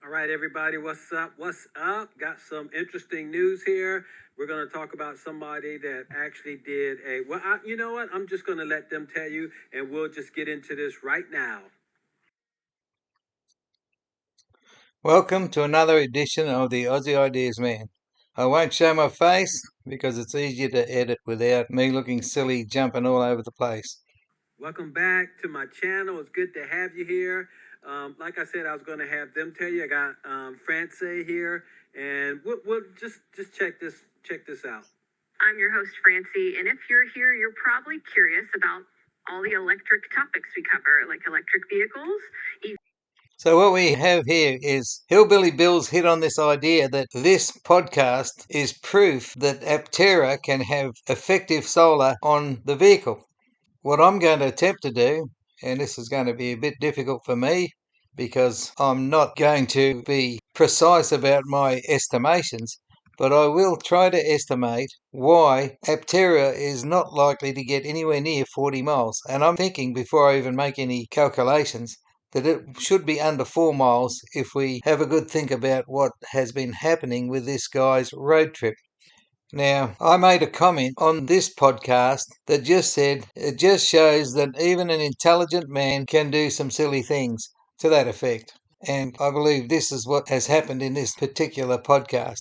All right, everybody, what's up? What's up? Got some interesting news here. We're going to talk about somebody that actually did you know what? I'm just going to let them tell you, and we'll just get into this right now. Welcome to another edition of the Aussie Ideas Man. I won't show my face because it's easier to edit without me looking silly jumping all over the place. Welcome back to my channel. It's good to have you here. Like I said, I was going to have them tell you. I got Francie here, and we'll just check this out. I'm your host, Francie, and if you're here, you're probably curious about all the electric topics we cover, like electric vehicles. So what we have here is Hillbilly Bill's hit on this idea that this podcast is proof that APTERA can have effective solar on the vehicle. What I'm going to attempt to do, and this is going to be a bit difficult for me because I'm not going to be precise about my estimations, but I will try to estimate why APTERA is not likely to get anywhere near 40 miles. And I'm thinking, before I even make any calculations, that it should be under 4 miles if we have a good think about what has been happening with this guy's road trip. Now, I made a comment on this podcast that just said it just shows that even an intelligent man can do some silly things, to that effect. And I believe this is what has happened in this particular podcast.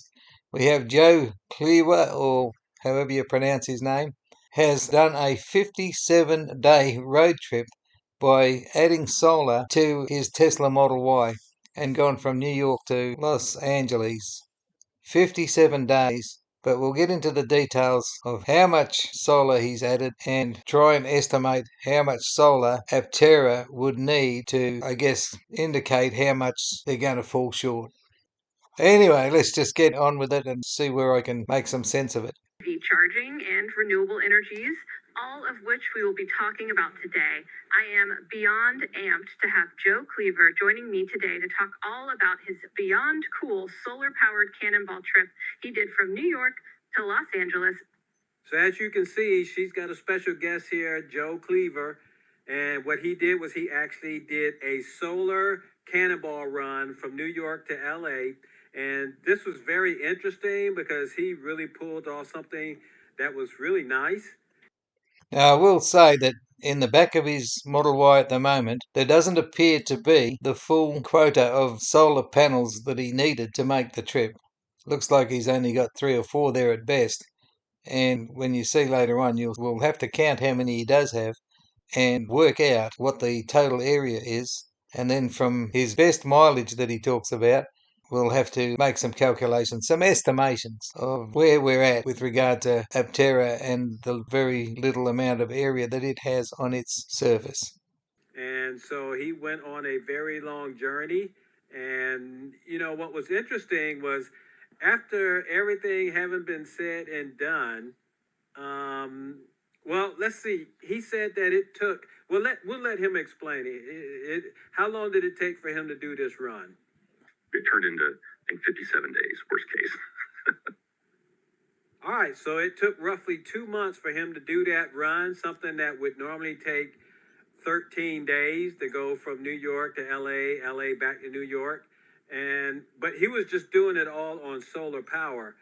We have Joe Cleaver, or however you pronounce his name, has done a 57-day road trip by adding solar to his Tesla Model Y and gone from New York to Los Angeles. 57 days. But we'll get into the details of how much solar he's added and try and estimate how much solar APTERA would need to, I guess, indicate how much they're going to fall short. Anyway, let's just get on with it and see where I can make some sense of it. EV charging and renewable energies, all of which we will be talking about today. I am beyond amped to have Joe Cleaver joining me today to talk all about his beyond cool solar-powered cannonball trip he did from New York to Los Angeles. So as you can see, she's got a special guest here, Joe Cleaver. And what he did was he actually did a solar cannonball run from New York to LA. And this was very interesting because he really pulled off something that was really nice. Now, I will say that in the back of his Model Y at the moment, there doesn't appear to be the full quota of solar panels that he needed to make the trip. Looks like he's only got 3 or 4 there at best. And when you see later on, we'll have to count how many he does have and work out what the total area is. And then from his best mileage that he talks about, we'll have to make some calculations, some estimations of where we're at with regard to APTERA and the very little amount of area that it has on its surface. And so he went on a very long journey. And, you know, what was interesting was after everything having been said and done, well, let's see. He said that it took, we'll let him explain it. How long did it take for him to do this run? It turned into, I think, 57 days, worst case. All right, so it took roughly 2 months for him to do that run, something that would normally take 13 days to go from New York to LA back to New York. But he was just doing it all on solar power.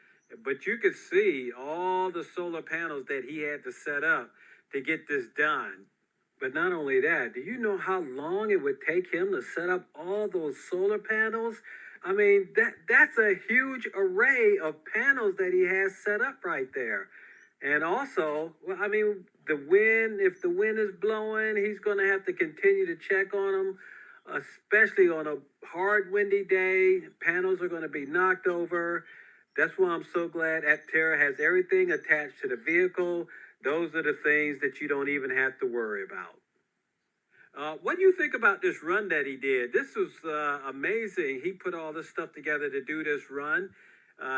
But you could see all the solar panels that he had to set up to get this done. But not only that, do you know how long it would take him to set up all those solar panels? I mean, that's a huge array of panels that he has set up right there. And also, well, I mean, the wind, if the wind is blowing, he's going to have to continue to check on them, especially on a hard, windy day. Panels are going to be knocked over. That's why I'm so glad APTERA has everything attached to the vehicle. Those are the things that you don't even have to worry about. What do you think about this run that he did? This was amazing. He put all this stuff together to do this run.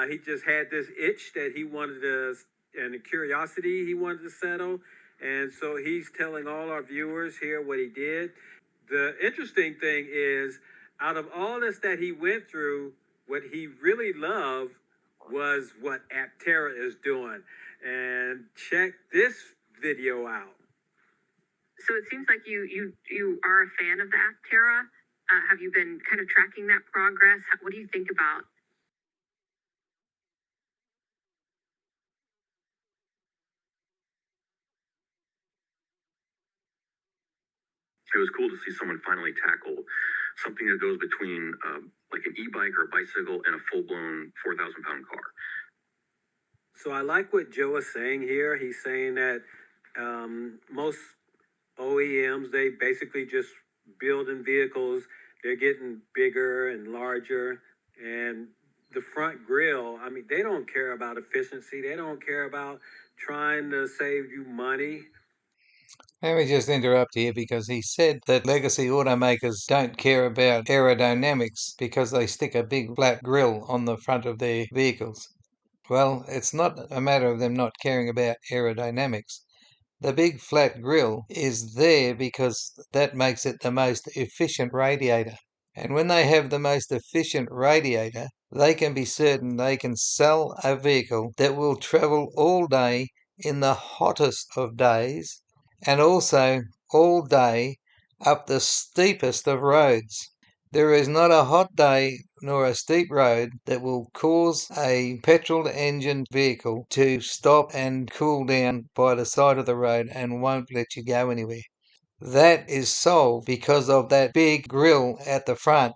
He just had this itch that he wanted to, and a curiosity he wanted to settle. And so he's telling all our viewers here what he did. The interesting thing is, out of all this that he went through, what he really loved was what APTERA is doing. And check this video out. So it seems like you are a fan of the APTERA Have you been kind of tracking that progress? What do you think about? It was cool to see someone finally tackle something that goes between like an e-bike or a bicycle and a full-blown 4,000-pound car. So I like what Joe is saying here. He's saying that most OEMs, they basically just building vehicles. They're getting bigger and larger, and the front grille, I mean, they don't care about efficiency. They don't care about trying to save you money. Let me just interrupt here because he said that legacy automakers don't care about aerodynamics because they stick a big flat grille on the front of their vehicles. Well, it's not a matter of them not caring about aerodynamics. The big flat grille is there because that makes it the most efficient radiator. And when they have the most efficient radiator, they can be certain they can sell a vehicle that will travel all day in the hottest of days and also all day up the steepest of roads. There is not a hot day nor a steep road that will cause a petrol engine vehicle to stop and cool down by the side of the road and won't let you go anywhere. That is solved because of that big grille at the front.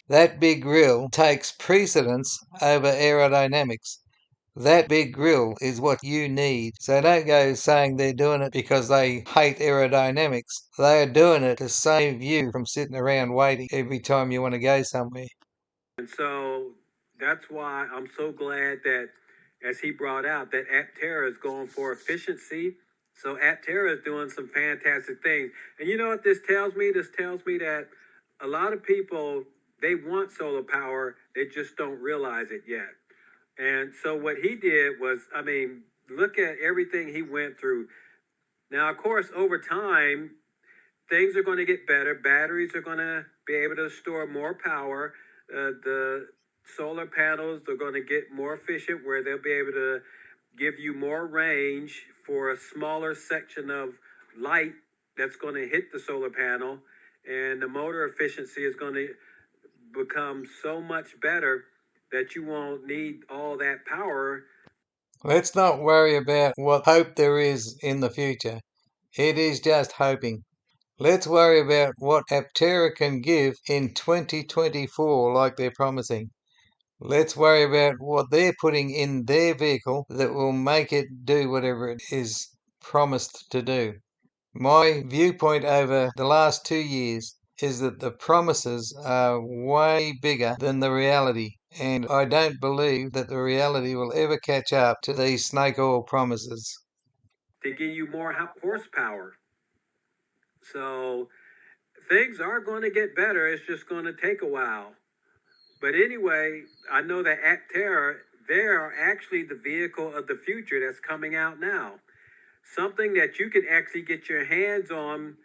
That big grille takes precedence over aerodynamics. That big grille is what you need. So don't go saying they're doing it because they hate aerodynamics. They are doing it to save you from sitting around waiting every time you want to go somewhere. And so that's why I'm so glad that, as he brought out, that APTERA is going for efficiency. So APTERA is doing some fantastic things. And you know what this tells me? This tells me that a lot of people, they want solar power, they just don't realize it yet. And so what he did was, I mean, look at everything he went through. Now, of course, over time, things are going to get better. Batteries are going to be able to store more power. The solar panels are going to get more efficient where they'll be able to give you more range for a smaller section of light that's going to hit the solar panel. And the motor efficiency is going to become so much better that you won't need all that power. Let's not worry about what hope there is in the future. It is just hoping. Let's worry about what APTERA can give in 2024 like they're promising. Let's worry about what they're putting in their vehicle that will make it do whatever it is promised to do. My viewpoint over the last 2 years is that the promises are way bigger than the reality, and I don't believe that the reality will ever catch up to these snake oil promises. To give you more horsepower. So things are going to get better. It's just going to take a while. But anyway, I know that APTERA, they are actually the vehicle of the future that's coming out now. Something that you can actually get your hands on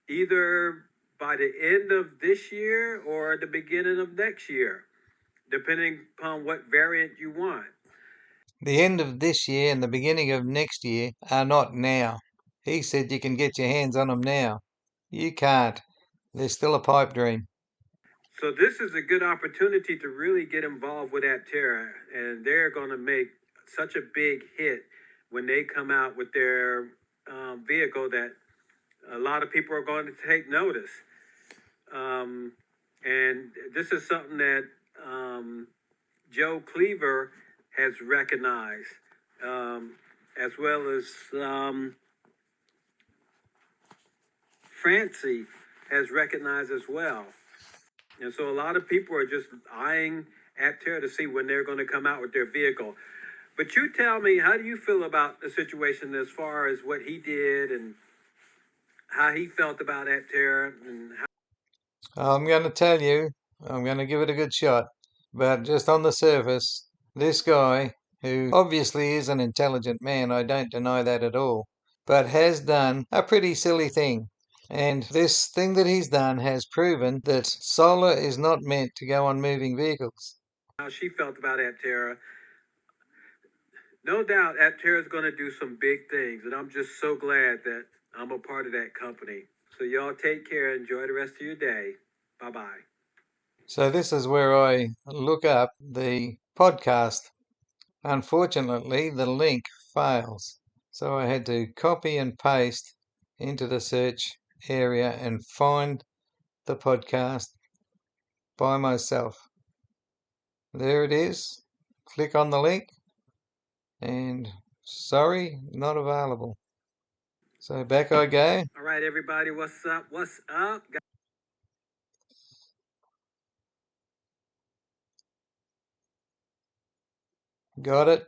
either by the end of this year or the beginning of next year, depending upon what variant you want. The end of this year and the beginning of next year are not now. He said you can get your hands on them now. You can't. They're still a pipe dream. So this is a good opportunity to really get involved with APTERA, and they're going to make such a big hit when they come out with their vehicle that a lot of people are going to take notice. And this is something that Joe Cleaver has recognized, as well as Francie has recognized as well. And so a lot of people are just eyeing APTERA to see when they're going to come out with their vehicle. But you tell me, how do you feel about the situation as far as what he did and how he felt about APTERA and how? I'm going to tell you, I'm going to give it a good shot. But just on the surface, this guy, who obviously is an intelligent man, I don't deny that at all, but has done a pretty silly thing. And this thing that he's done has proven that solar is not meant to go on moving vehicles. How she felt about APTERA. No doubt APTERA is going to do some big things, and I'm just so glad that I'm a part of that company. So y'all take care. Enjoy the rest of your day. Bye-bye. So this is where I look up the podcast. Unfortunately, the link fails. So I had to copy and paste into the search area and find the podcast by myself. There it is. Click on the link and sorry, not available. So back I go. All right, everybody, what's up? What's up? Got it.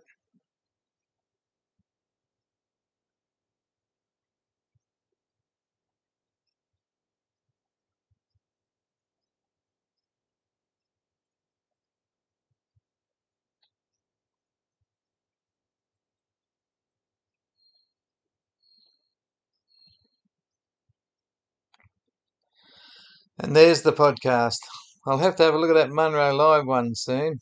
And there's the podcast. I'll have to have a look at that Munro Live one soon.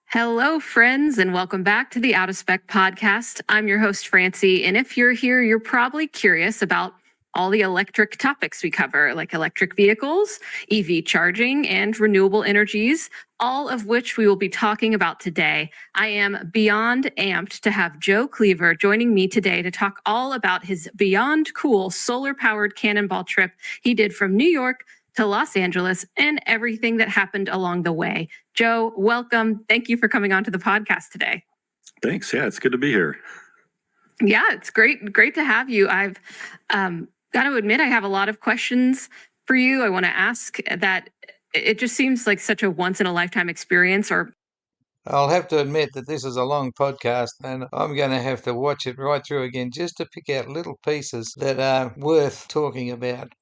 Hello, friends, and welcome back to the Out of Spec podcast. I'm your host, Francie, and if you're here, you're probably curious about all the electric topics we cover, like electric vehicles, EV charging, and renewable energies, all of which we will be talking about today. I am beyond amped to have Joe Cleaver joining me today to talk all about his beyond cool solar-powered cannonball trip he did from New York to Los Angeles and everything that happened along the way. Joe, welcome. Thank you for coming on to the podcast today. Thanks. Yeah, it's good to be here. Yeah, it's great to have you. I've got to admit, I have a lot of questions for you. I want to ask that it just seems like such a once in a lifetime experience. Or I'll have to admit that this is a long podcast and I'm going to have to watch it right through again just to pick out little pieces that are worth talking about.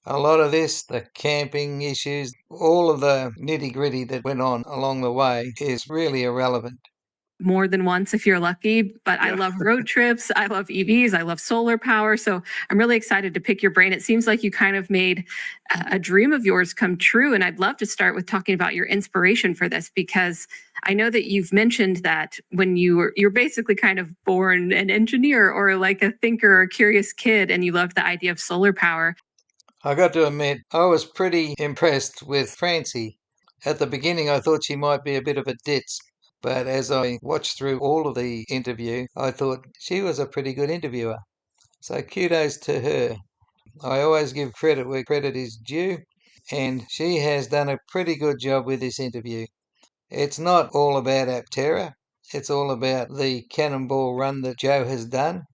A lot of this, the camping issues, all of the nitty gritty that went on along the way is really irrelevant. more than once if you're lucky, but I love road trips. I love EVs. I love solar power. So I'm really excited to pick your brain. It seems like you kind of made a dream of yours come true. And I'd love to start with talking about your inspiration for this, because I know that you've mentioned that when you're basically kind of born an engineer or like a thinker or a curious kid, and you loved the idea of solar power. I got to admit, I was pretty impressed with Francie. At the beginning, I thought she might be a bit of a ditz. But as I watched through all of the interview, I thought she was a pretty good interviewer. So kudos to her. I always give credit where credit is due, and she has done a pretty good job with this interview. It's not all about APTERA, it's all about the cannonball run that Joe has done,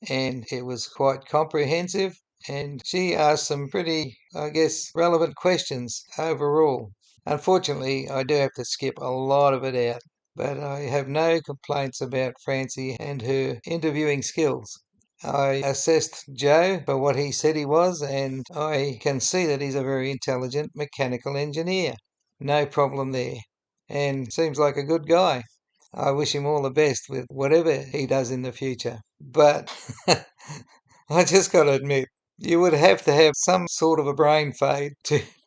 and it was quite comprehensive, and she asked some pretty, I guess, relevant questions overall. Unfortunately, I do have to skip a lot of it out, but I have no complaints about Francie and her interviewing skills. I assessed Joe for what he said he was, and I can see that he's a very intelligent mechanical engineer. No problem there. And seems like a good guy. I wish him all the best with whatever he does in the future. But I just got to admit, you would have to have some sort of a brain fade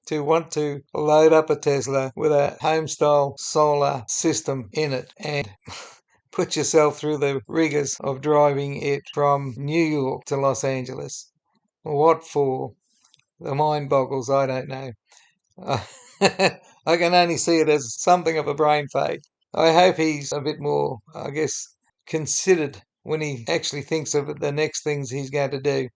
to want to load up a Tesla with a home-style solar system in it and put yourself through the rigors of driving it from New York to Los Angeles. What for? The mind boggles, I don't know. I can only see it as something of a brain fade. I hope he's a bit more, I guess, considered when he actually thinks of the next things he's going to do.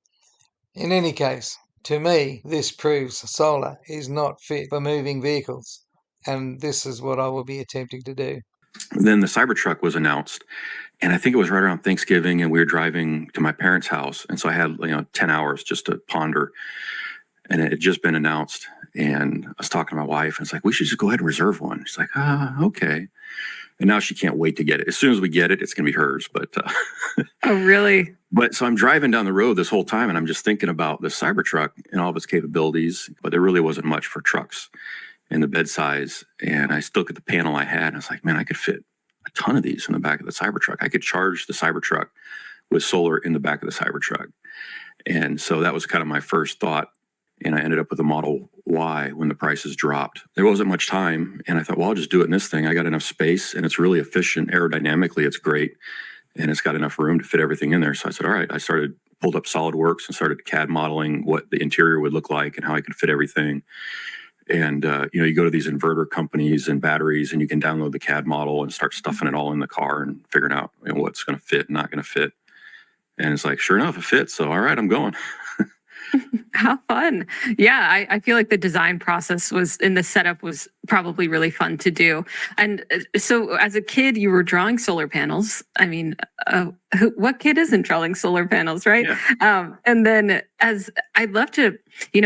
In any case, to me, this proves solar is not fit for moving vehicles, and this is what I will be attempting to do. Then the Cybertruck was announced, and I think it was right around Thanksgiving, and we were driving to my parents' house, and so I had 10 hours just to ponder, and it had just been announced, and I was talking to my wife, and it's like, we should just go ahead and reserve one. She's like, okay. And now she can't wait to get it. As soon as we get it, it's going to be hers. But Oh, really? But so I'm driving down the road this whole time, and I'm just thinking about the Cybertruck and all of its capabilities. But there really wasn't much for trucks in the bed size. And I still look at the panel I had, and I was like, man, I could fit a ton of these in the back of the Cybertruck. I could charge the Cybertruck with solar in the back of the Cybertruck. And so that was kind of my first thought. And I ended up with a Model Y when the prices dropped. There wasn't much time, and I thought, well, I'll just do it in this thing. I got enough space, and it's really efficient. Aerodynamically, it's great, and it's got enough room to fit everything in there. So I said, all right. I started pulled up SolidWorks and started CAD modeling what the interior would look like and how I could fit everything. And, you go to these inverter companies and batteries, and you can download the CAD model and start stuffing it all in the car and figuring out what's going to fit and not going to fit. And it's like, sure enough, it fits. So, all right, I'm going. How fun. Yeah, I feel like the design process the setup was probably really fun to do. And so as a kid, you were drawing solar panels. I mean, what kid isn't drawing solar panels, right? Yeah. And then I'd love to,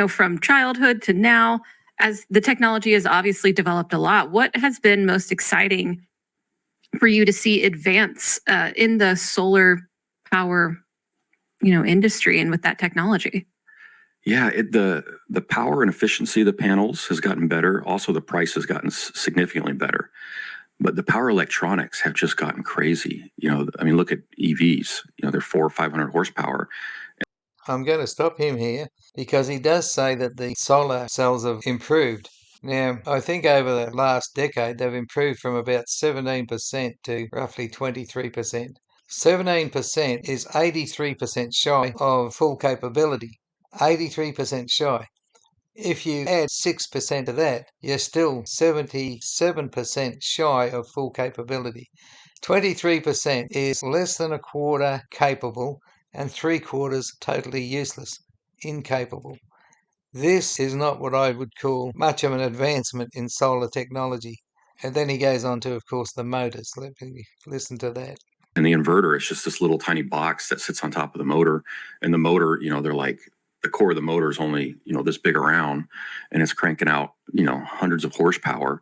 from childhood to now, as the technology has obviously developed a lot, what has been most exciting for you to see advance in the solar power, industry and with that technology? Yeah, the power and efficiency of the panels has gotten better. Also, the price has gotten significantly better. But the power electronics have just gotten crazy. Look at EVs. They're 400 or 500 horsepower. I'm going to stop him here because he does say that the solar cells have improved. Now, I think over the last decade, they've improved from about 17% to roughly 23%. 17% is 83% shy of full capability. 83% shy. If you add 6% of that, you're still 77% shy of full capability. 23% is less than a quarter capable and 3/4 totally useless, incapable. This is not what I would call much of an advancement in solar technology. And then he goes on to, of course, the motors. Let me listen to that. And the inverter is just this little tiny box that sits on top of the motor. And the motor, they're like, the core of the motor is only, this big around, and it's cranking out, hundreds of horsepower.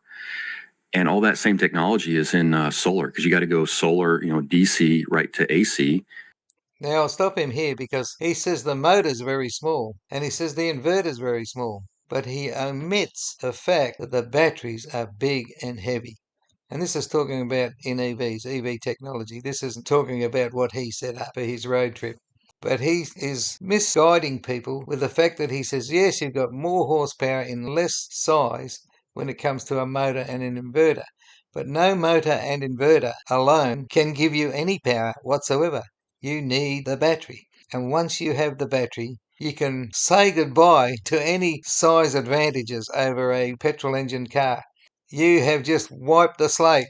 And all that same technology is in solar, because you got to go solar, DC right to AC. Now, I'll stop him here because he says the motor's very small and he says the inverter's very small, but he omits the fact that the batteries are big and heavy. And this is talking about in EVs, EV technology. This isn't talking about what he set up for his road trip. But he is misguiding people with the fact that he says, yes, you've got more horsepower in less size when it comes to a motor and an inverter. But no motor and inverter alone can give you any power whatsoever. You need the battery. And once you have the battery, you can say goodbye to any size advantages over a petrol engine car. You have just wiped the slate.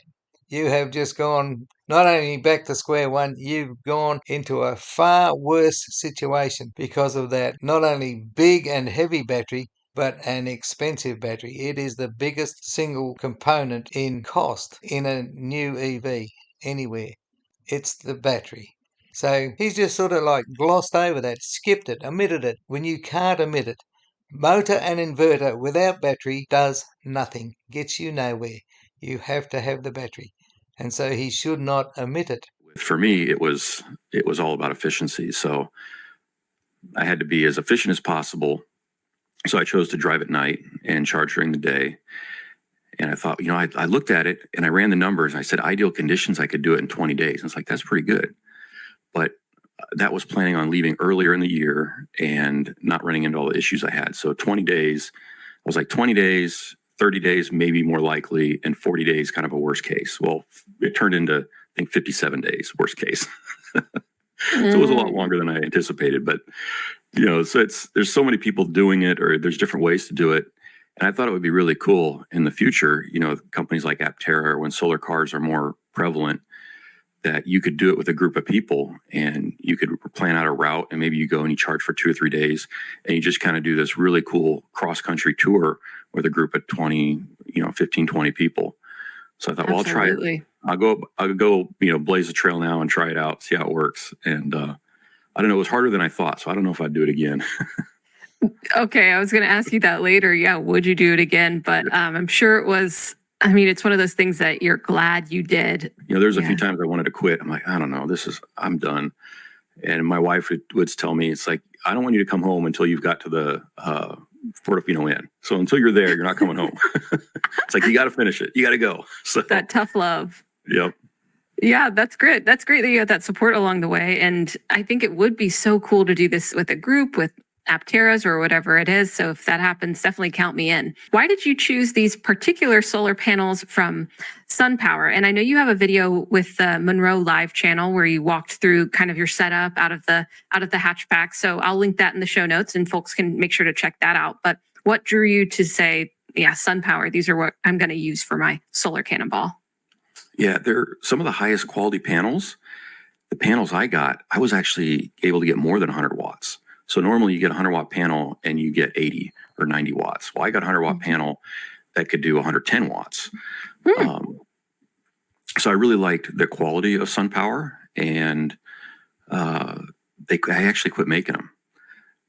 You have just gone not only back to square one, you've gone into a far worse situation because of that not only big and heavy battery, but an expensive battery. It is the biggest single component in cost in a new EV anywhere. It's the battery. So he's just sort of like glossed over that, skipped it, omitted it when you can't omit it. Motor and inverter without battery does nothing, gets you nowhere. You have to have the battery. And so he should not omit it. For me, it was all about efficiency. So I had to be as efficient as possible. So I chose to drive at night and charge during the day. And I thought, I looked at it and I ran the numbers. And I said, ideal conditions, I could do it in 20 days. And it's like, that's pretty good. But that was planning on leaving earlier in the year and not running into all the issues I had. So 20 days, I was like 20 days, 30 days, maybe more likely, and 40 days, kind of a worst case. Well, it turned into, I think, 57 days, worst case. So it was a lot longer than I anticipated. But, so there's so many people doing it, or there's different ways to do it. And I thought it would be really cool in the future, companies like APTERA, when solar cars are more prevalent, that you could do it with a group of people and you could plan out a route, and maybe you go and you charge for 2 or 3 days and you just kind of do this really cool cross-country tour with a group of 20, 15, 20 people. So I thought, well, I'll try it. I'll go, blaze a trail now and try it out, see how it works. And I don't know, it was harder than I thought. So I don't know if I'd do it again. Okay, I was going to ask you that later. Yeah, would you do it again? But I'm sure it was. I mean, it's one of those things that you're glad you did. There's a few times I wanted to quit. I'm like, I don't know, I'm done. And my wife would tell me, it's like, I don't want you to come home until you've got to the Portofino Inn. So until you're there, you're not coming home. It's like, you got to finish it. You got to go. So that tough love. Yep. Yeah, that's great. That's great that you had that support along the way. And I think it would be so cool to do this with a group with APTERAs or whatever it is. So if that happens, definitely count me in. Why did you choose these particular solar panels from SunPower? And I know you have a video with the Monroe Live channel where you walked through kind of your setup out of the hatchback. So I'll link that in the show notes and folks can make sure to check that out. But what drew you to say, yeah, SunPower, these are what I'm going to use for my solar cannonball? Yeah, they're some of the highest quality panels. The panels I got, I was actually able to get more than 100 watts. So normally you get a 100-watt panel and you get 80 or 90 watts. Well, I got a 100-watt panel that could do 110 watts. So I really liked the quality of SunPower, and I actually quit making them.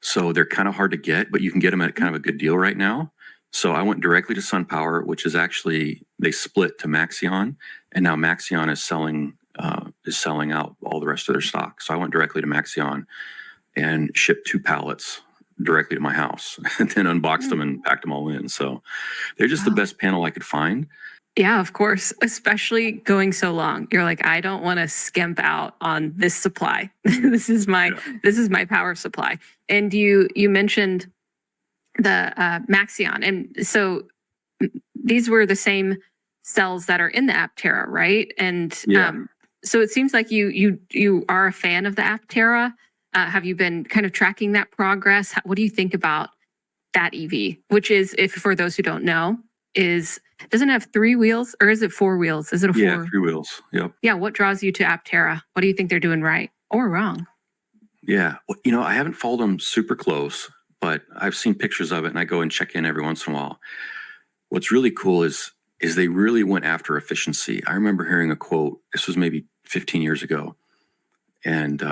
So they're kind of hard to get, but you can get them at kind of a good deal right now. So I went directly to SunPower, which is actually, they split to Maxeon, and now Maxeon is selling out all the rest of their stock. So I went directly to Maxeon and shipped 2 pallets directly to my house and then unboxed them and packed them all in. So they're just the best panel I could find. Yeah, of course, especially going so long. You're like, I don't want to skimp out on this supply. This is my power supply. And you mentioned the Maxeon. And so these were the same cells that are in the APTERA, right? And so it seems like you are a fan of the APTERA. Have you been kind of tracking that progress? What do you think about that EV? Which is, if for those who don't know, doesn't it have 3 wheels or is it 4 wheels? Is it a 4? Yeah, 3 wheels. Yep. Yeah. What draws you to APTERA? What do you think they're doing right or wrong? Yeah. Well, I haven't followed them super close, but I've seen pictures of it and I go and check in every once in a while. What's really cool is they really went after efficiency. I remember hearing a quote, this was maybe 15 years ago, and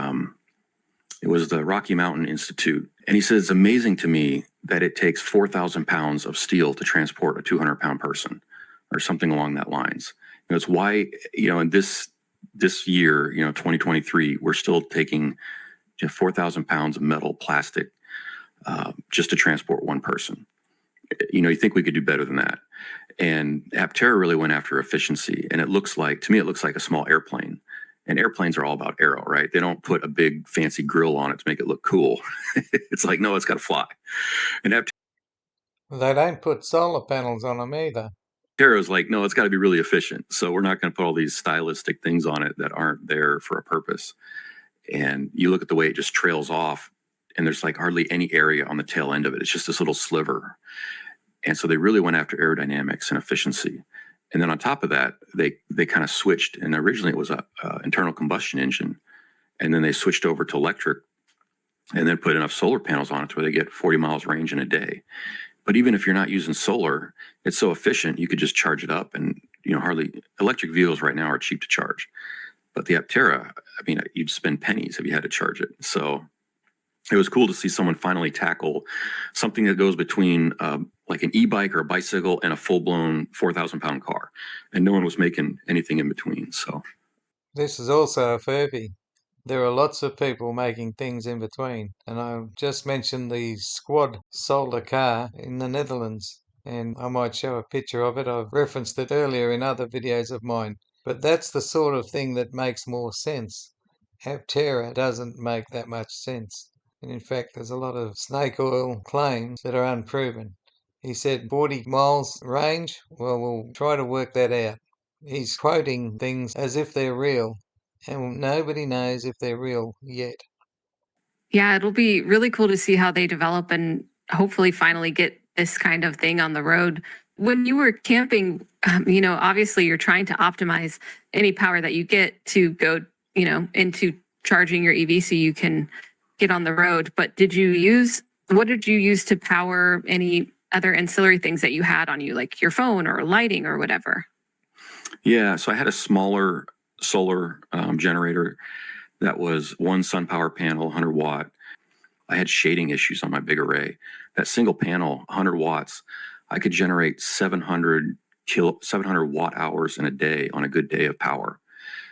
it was the Rocky Mountain Institute. And he said, it's amazing to me that it takes 4,000 pounds of steel to transport a 200-pound person or something along that lines. It's why, in this year, 2023, we're still taking 4,000 pounds of metal, plastic, just to transport one person. You think we could do better than that. And APTERA really went after efficiency. And to me, it looks like a small airplane. And airplanes are all about aero, right? They don't put a big fancy grill on it to make it look cool. It's like, no, it's got to fly. And They don't put solar panels on them either. APTERA is like, no, it's got to be really efficient. So we're not going to put all these stylistic things on it that aren't there for a purpose. And you look at the way it just trails off, and there's like hardly any area on the tail end of it. It's just this little sliver. And so they really went after aerodynamics and efficiency. And then on top of that, they kind of switched. And originally it was a internal combustion engine. And then they switched over to electric and then put enough solar panels on it to where they get 40 miles range in a day. But even if you're not using solar, it's so efficient, you could just charge it up. And, hardly electric vehicles right now are cheap to charge. But the APTERA, you'd spend pennies if you had to charge it. So it was cool to see someone finally tackle something that goes between like an e-bike or a bicycle and a full-blown 4,000-pound car. And no one was making anything in between. So this is also a Furby. There are lots of people making things in between. And I just mentioned the Squad solar car in the Netherlands. And I might show a picture of it. I've referenced it earlier in other videos of mine. But that's the sort of thing that makes more sense. APTERA doesn't make that much sense. And in fact, there's a lot of snake oil claims that are unproven. He said 40 miles range. Well, we'll try to work that out. He's quoting things as if they're real, and nobody knows if they're real yet. Yeah, it'll be really cool to see how they develop and hopefully finally get this kind of thing on the road. When you were camping, obviously you're trying to optimize any power that you get to go, into charging your EV so you can get on the road. But what did you use to power any other ancillary things that you had on you, like your phone or lighting or whatever? Yeah, so I had a smaller solar generator that was one SunPower panel, 100 watt. I had shading issues on my big array. That single panel, 100 watts, I could generate 700 watt hours in a day on a good day of power.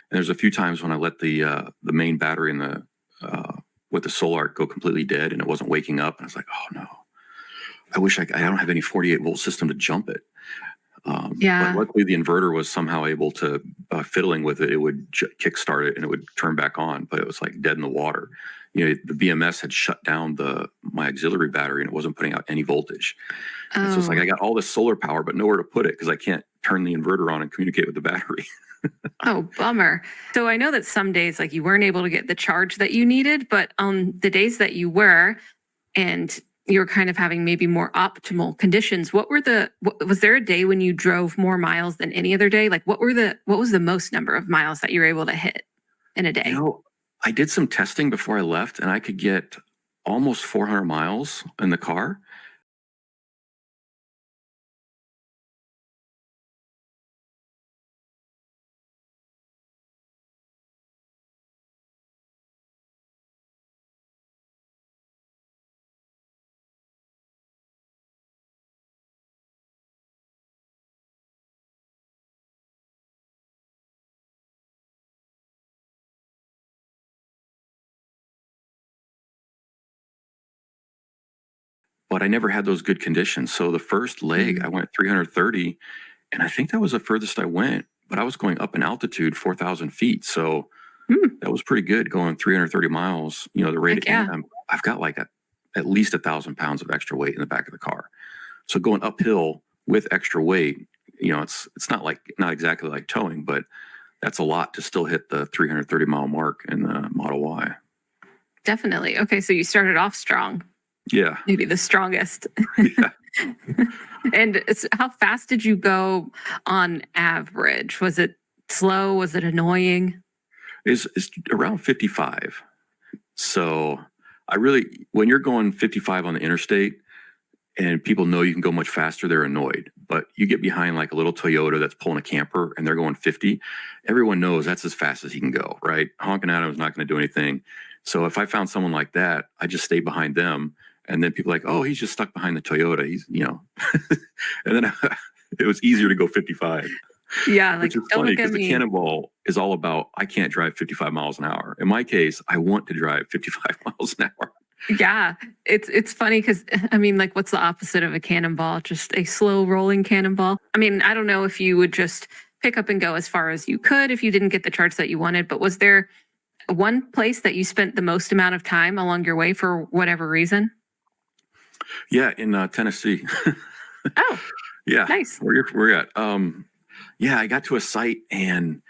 And there's a few times when I let the main battery in the with the solar go completely dead and it wasn't waking up. And I was like, oh no, I wish I don't have any 48 volt system to jump it. Yeah. But luckily, the inverter was somehow able to, fiddling with it, it would kickstart it and it would turn back on, but it was like dead in the water. The BMS had shut down my auxiliary battery and it wasn't putting out any voltage. And so it's like I got all this solar power, but nowhere to put it because I can't turn the inverter on and communicate with the battery. Oh, bummer. So I know that some days like you weren't able to get the charge that you needed, but on the days that you were and you were kind of having maybe more optimal conditions, was there a day when you drove more miles than any other day? Like what was the most number of miles that you were able to hit in a day? I did some testing before I left and I could get almost 400 miles in the car. But I never had those good conditions. So the first leg, I went 330, and I think that was the furthest I went. But I was going up in altitude, 4,000 feet. So that was pretty good going 330 miles. The rate. Heck yeah. And I've got like at least 1,000 pounds of extra weight in the back of the car. So going uphill with extra weight, it's not exactly like towing, but that's a lot to still hit the 330-mile mark in the Model Y. Definitely. Okay, so you started off strong. Yeah. Maybe the strongest. Yeah. And how fast did you go on average? Was it slow? Was it annoying? It's around 55. So when you're going 55 on the interstate and people know you can go much faster, they're annoyed. But you get behind like a little Toyota that's pulling a camper and they're going 50, everyone knows that's as fast as he can go, right? Honking at him is not going to do anything. So if I found someone like that, I just stay behind them. And then people are like, oh, he's just stuck behind the Toyota. He's, and then it was easier to go 55. Yeah, like which is don't funny look at because the me. Cannonball is all about, I can't drive 55 miles an hour. In my case, I want to drive 55 miles an hour. Yeah, it's funny because I mean, like, what's the opposite of a cannonball? Just a slow rolling cannonball. I mean, I don't know if you would just pick up and go as far as you could if you didn't get the charge that you wanted, but was there one place that you spent the most amount of time along your way for whatever reason? Yeah, in Tennessee. Oh, Yeah, nice. where you're at. Yeah, I got to a site and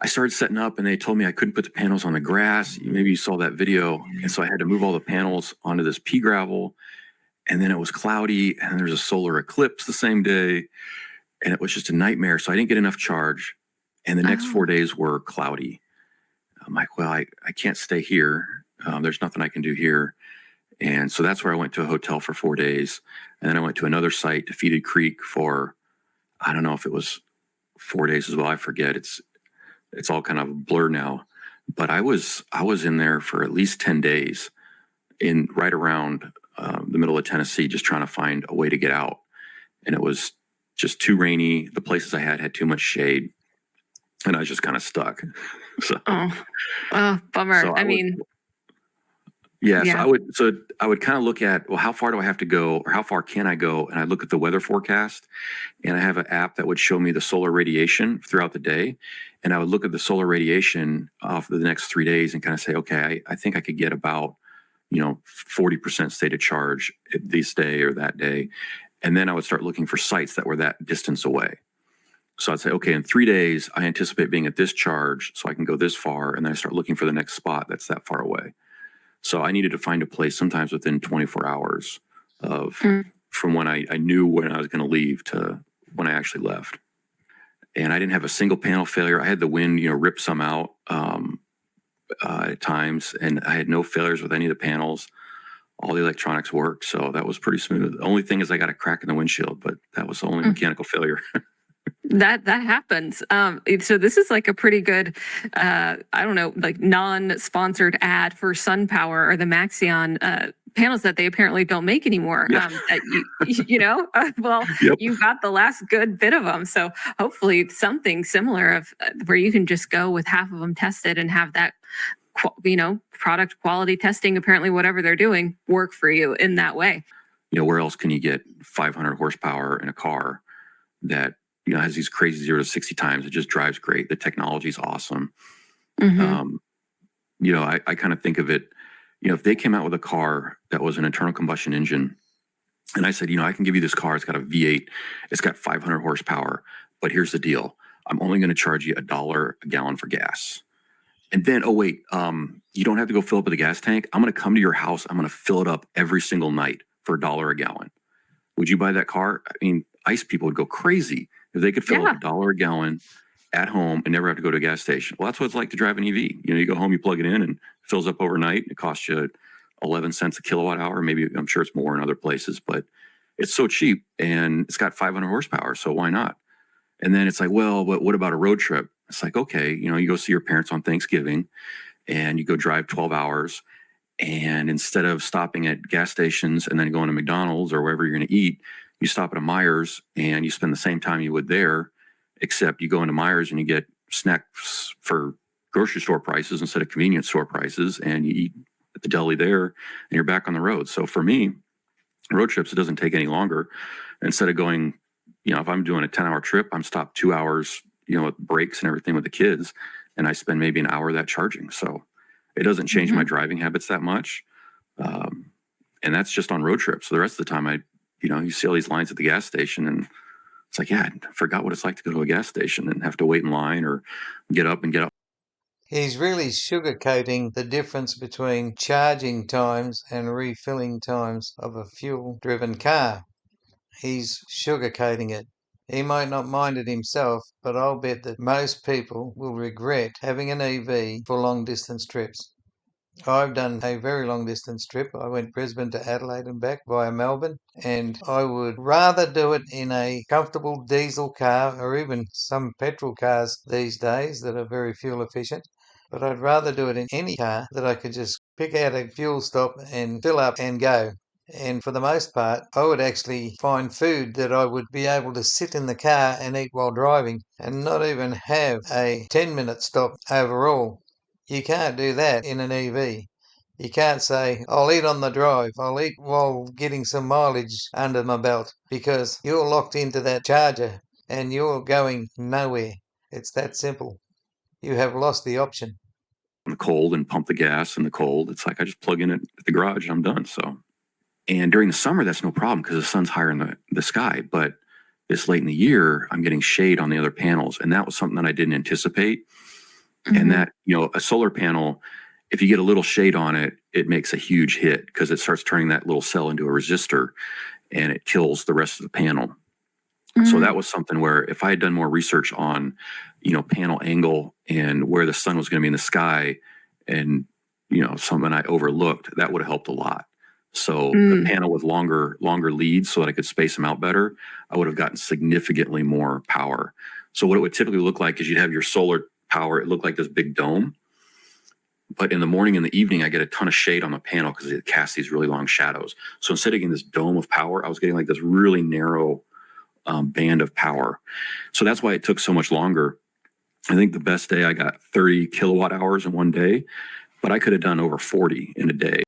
I started setting up and they told me I couldn't put the panels on the grass. Maybe you saw that video. And so I had to move all the panels onto this pea gravel. And then it was cloudy and there was a solar eclipse the same day. And it was just a nightmare. So I didn't get enough charge. And the next 4 days were cloudy. I'm like, well, I can't stay here. There's nothing I can do here. And so that's where I went to a hotel for 4 days. And then I went to another site, Defeated Creek, for, I don't know if it was 4 days as well. I forget. It's all kind of a blur now. But I was in there for at least 10 days in right around the middle of Tennessee, just trying to find a way to get out. And it was just too rainy. The places I had too much shade. And I was just kind of stuck. So, bummer. So I mean, yeah, yeah. So I would kind of look at, well, how far do I have to go or how far can I go? And I look at the weather forecast and I have an app that would show me the solar radiation throughout the day. And I would look at the solar radiation off the next 3 days and kind of say, okay, I think I could get about, 40% state of charge this day or that day. And then I would start looking for sites that were that distance away. So I'd say, okay, in 3 days, I anticipate being at this charge so I can go this far. And then I start looking for the next spot that's that far away. So I needed to find a place sometimes within 24 hours from when I knew when I was going to leave to when I actually left. And I didn't have a single panel failure. I had the wind, rip some out at times, and I had no failures with any of the panels. All the electronics worked, so that was pretty smooth. The only thing is I got a crack in the windshield, but that was the only mechanical failure. That happens. So this is like a pretty good, I don't know, like non-sponsored ad for SunPower or the Maxion panels that they apparently don't make anymore. Yeah. Well, Yep. you got the last good bit of them. So hopefully something similar of where you can just go with half of them tested and have that, product quality testing, apparently whatever they're doing, work for you in that way. Where else can you get 500 horsepower in a car that, has these crazy 0 to 60 times. It just drives great. The technology is awesome. Mm-hmm. I kind of think of it, if they came out with a car that was an internal combustion engine, and I said, I can give you this car. It's got a V8. It's got 500 horsepower. But here's the deal. I'm only going to charge you $1 a gallon for gas. And then, oh, wait, you don't have to go fill up at the gas tank. I'm going to come to your house. I'm going to fill it up every single night for $1 a gallon. Would you buy that car? I mean, ICE people would go crazy if they could fill up $1 a gallon at home and never have to go to a gas station. Well, that's what it's like to drive an EV. You go home, you plug it in, and it fills up overnight. It costs you 11 cents a kilowatt hour. Maybe, I'm sure it's more in other places, but it's so cheap and it's got 500 horsepower. So why not? And then it's like, well, but what about a road trip? It's like, okay, you go see your parents on Thanksgiving and you go drive 12 hours. And instead of stopping at gas stations and then going to McDonald's or wherever you're going to eat, you stop at a Myers and you spend the same time you would there, except you go into Myers and you get snacks for grocery store prices instead of convenience store prices, and you eat at the deli there and you're back on the road. So for me, road trips, it doesn't take any longer. Instead of going, if I'm doing a 10-hour trip, I'm stopped 2 hours, with breaks and everything with the kids, and I spend maybe an hour of that charging. So it doesn't change my driving habits that much. And that's just on road trips. So the rest of the time, you see all these lines at the gas station, and it's like, yeah, I forgot what it's like to go to a gas station and have to wait in line or get up and get up. He's really sugarcoating the difference between charging times and refilling times of a fuel-driven car. He's sugarcoating it. He might not mind it himself, but I'll bet that most people will regret having an EV for long-distance trips. I've done a very long-distance trip. I went Brisbane to Adelaide and back via Melbourne, and I would rather do it in a comfortable diesel car, or even some petrol cars these days that are very fuel efficient. But I'd rather do it in any car that I could just pick out a fuel stop and fill up and go. And for the most part, I would actually find food that I would be able to sit in the car and eat while driving and not even have a 10-minute stop overall. You can't do that in an EV. You can't say, I'll eat on the drive, I'll eat while getting some mileage under my belt, because you're locked into that charger and you're going nowhere. It's that simple. You have lost the option. In the cold and pump the gas in the cold. It's like I just plug in it at the garage and I'm done. So, and during the summer, that's no problem because the sun's higher in the sky. But this late in the year, I'm getting shade on the other panels. And that was something that I didn't anticipate. And that, a solar panel, if you get a little shade on it, it makes a huge hit because it starts turning that little cell into a resistor and it kills the rest of the panel. So that was something where if I had done more research on, panel angle and where the sun was going to be in the sky and, something I overlooked, that would have helped a lot. So the panel with longer leads so that I could space them out better, I would have gotten significantly more power. So what it would typically look like is you'd have your solar power. It looked like this big dome. But in the morning and the evening, I get a ton of shade on the panel because it casts these really long shadows. So instead of getting this dome of power, I was getting like this really narrow band of power. So that's why it took so much longer. I think the best day I got 30 kilowatt hours in one day, but I could have done over 40 in a day.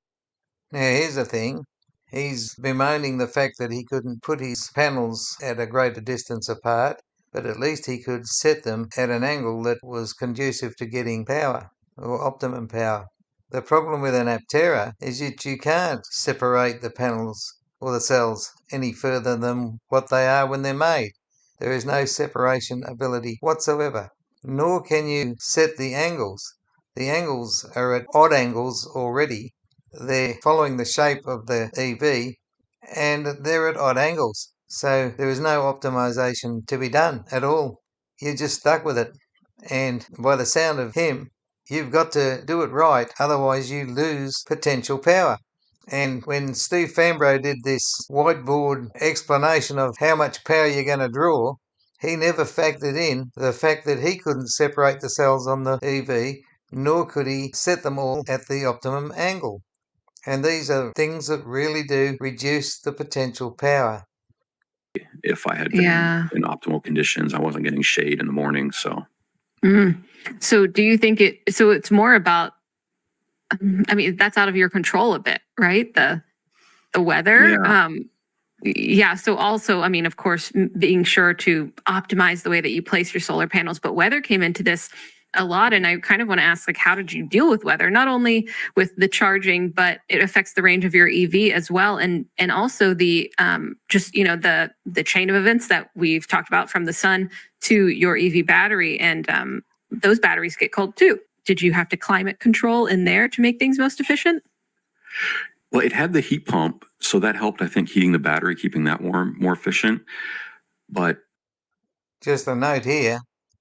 Now, here's the thing. He's bemoaning the fact that he couldn't put his panels at a greater distance apart, but at least he could set them at an angle that was conducive to getting power, or optimum power. The problem with an APTERA is that you can't separate the panels or the cells any further than what they are when they're made. There is no separation ability whatsoever, nor can you set the angles. The angles are at odd angles already. They're following the shape of the EV and they're at odd angles. So there is no optimization to be done at all. You're just stuck with it. And by the sound of him, you've got to do it right, otherwise you lose potential power. And when Steve Fambro did this whiteboard explanation of how much power you're going to draw, he never factored in the fact that he couldn't separate the cells on the EV, nor could he set them all at the optimum angle. And these are things that really do reduce the potential power. If I had been in optimal conditions, I wasn't getting shade in the morning. So, So do you think it's more about, that's out of your control a bit, right? The weather. Yeah. Yeah. So also, I mean, of course, being sure to optimize the way that you place your solar panels, but weather came into this a lot. And I kind of want to ask, like, how did you deal with weather? Not only with the charging, but it affects the range of your EV as well. And also the, just, the chain of events that we've talked about, from the sun to your EV battery. And those batteries get cold too. Did you have to climate control in there to make things most efficient? Well, it had the heat pump, so that helped, I think, heating the battery, keeping that warm, more efficient. But Just a note here,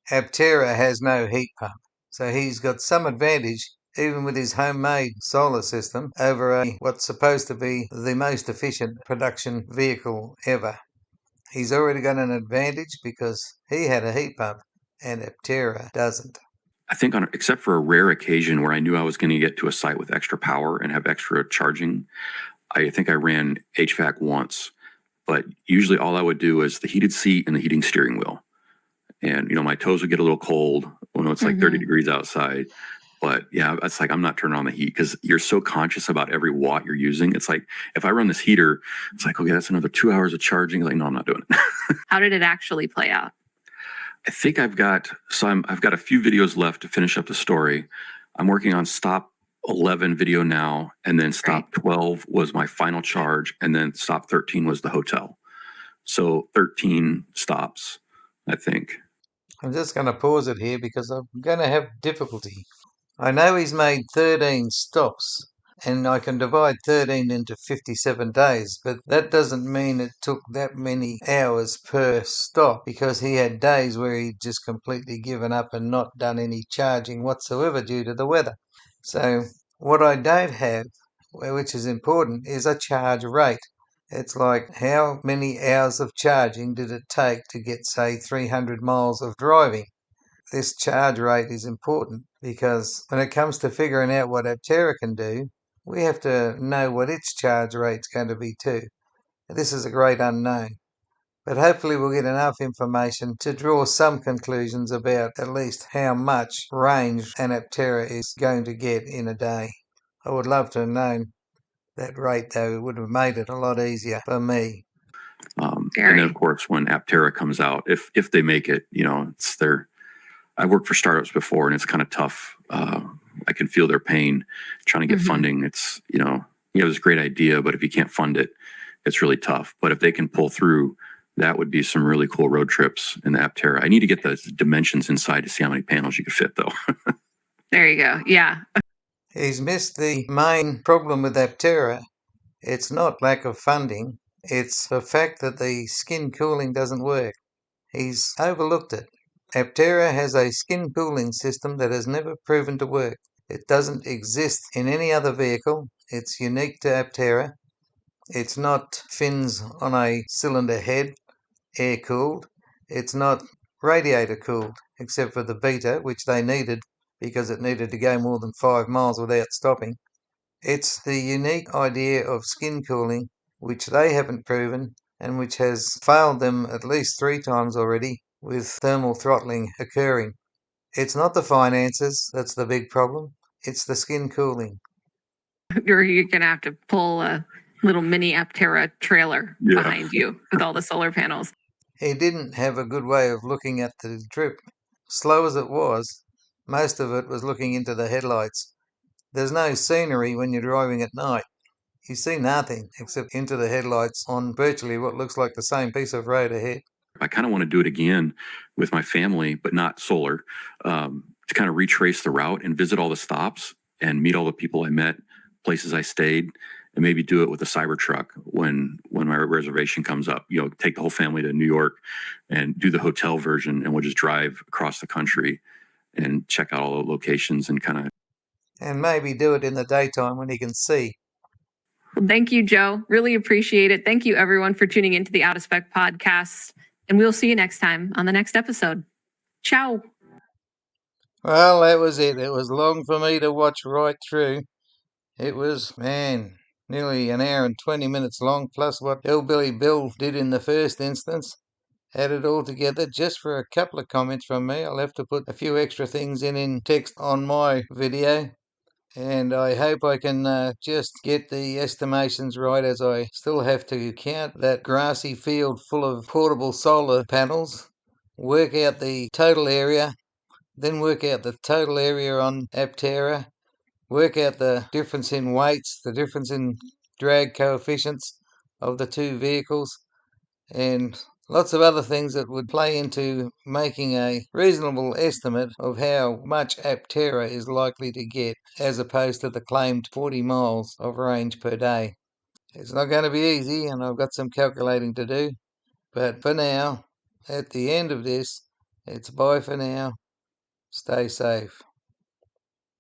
APTERA has no heat pump, so he's got some advantage even with his homemade solar system over what's supposed to be the most efficient production vehicle ever. He's already got an advantage because he had a heat pump and APTERA doesn't. I think except for a rare occasion where I knew I was going to get to a site with extra power and have extra charging, I think I ran HVAC once, but usually all I would do is the heated seat and the heating steering wheel. And, my toes would get a little cold when it's like 30 degrees outside. But yeah, it's like I'm not turning on the heat because you're so conscious about every watt you're using. It's like if I run this heater, it's like, okay, that's another 2 hours of charging. Like, no, I'm not doing it. How did it actually play out? I think I've got a few videos left to finish up the story. I'm working on stop 11 video now, and then stop 12 was my final charge, and then stop 13 was the hotel. So 13 stops, I think. I'm just going to pause it here because I'm going to have difficulty. I know he's made 13 stops, and I can divide 13 into 57 days, but that doesn't mean it took that many hours per stop, because he had days where he'd just completely given up and not done any charging whatsoever due to the weather. So what I don't have, which is important, is a charge rate. It's like, how many hours of charging did it take to get, say, 300 miles of driving? This charge rate is important because when it comes to figuring out what APTERA can do, we have to know what its charge rate's going to be too. This is a great unknown. But hopefully we'll get enough information to draw some conclusions about at least how much range an APTERA is going to get in a day. I would love to have known that rate, though. It would have made it a lot easier for me. And then, of course, when APTERA comes out, if they make it, it's their. I've worked for startups before, and it's kind of tough. I can feel their pain trying to get funding. It's, you have this great idea, but if you can't fund it, it's really tough. But if they can pull through, that would be some really cool road trips in the APTERA. I need to get the dimensions inside to see how many panels you could fit, though. There you go. Yeah. He's missed the main problem with APTERA. It's not lack of funding. It's the fact that the skin cooling doesn't work. He's overlooked it. APTERA has a skin cooling system that has never proven to work. It doesn't exist in any other vehicle. It's unique to APTERA. It's not fins on a cylinder head, air-cooled. It's not radiator-cooled, except for the Beta, which they needed because it needed to go more than 5 miles without stopping. It's the unique idea of skin cooling, which they haven't proven, and which has failed them at least 3 times already, with thermal throttling occurring. It's not the finances that's the big problem, it's the skin cooling. You're going to have to pull a little mini APTERA trailer behind you with all the solar panels. He didn't have a good way of looking at the trip. Slow as it was, most of it was looking into the headlights. There's no scenery when you're driving at night. You see nothing except into the headlights on virtually what looks like the same piece of road ahead. I kind of want to do it again with my family, but not solar, to kind of retrace the route and visit all the stops and meet all the people I met, places I stayed, and maybe do it with a Cybertruck when my reservation comes up. Take the whole family to New York and do the hotel version, and we'll just drive across the country and check out all the locations and kind of. And maybe do it in the daytime when he can see. Well, thank you, Joe. Really appreciate it. Thank you, everyone, for tuning into the Out of Spec podcast. And we'll see you next time on the next episode. Ciao. Well, that was it. It was long for me to watch right through. It was, nearly an hour and 20 minutes long, plus what Hillbilly Bill did in the first instance. Add it all together just for a couple of comments from me. I'll have to put a few extra things in text on my video. And I hope I can just get the estimations right, as I still have to count that grassy field full of portable solar panels, work out the total area, then work out the total area on APTERA, work out the difference in weights, the difference in drag coefficients of the two vehicles, and lots of other things that would play into making a reasonable estimate of how much APTERA is likely to get, as opposed to the claimed 40 miles of range per day. It's not going to be easy, and I've got some calculating to do, but for now, at the end of this, it's bye for now. Stay safe.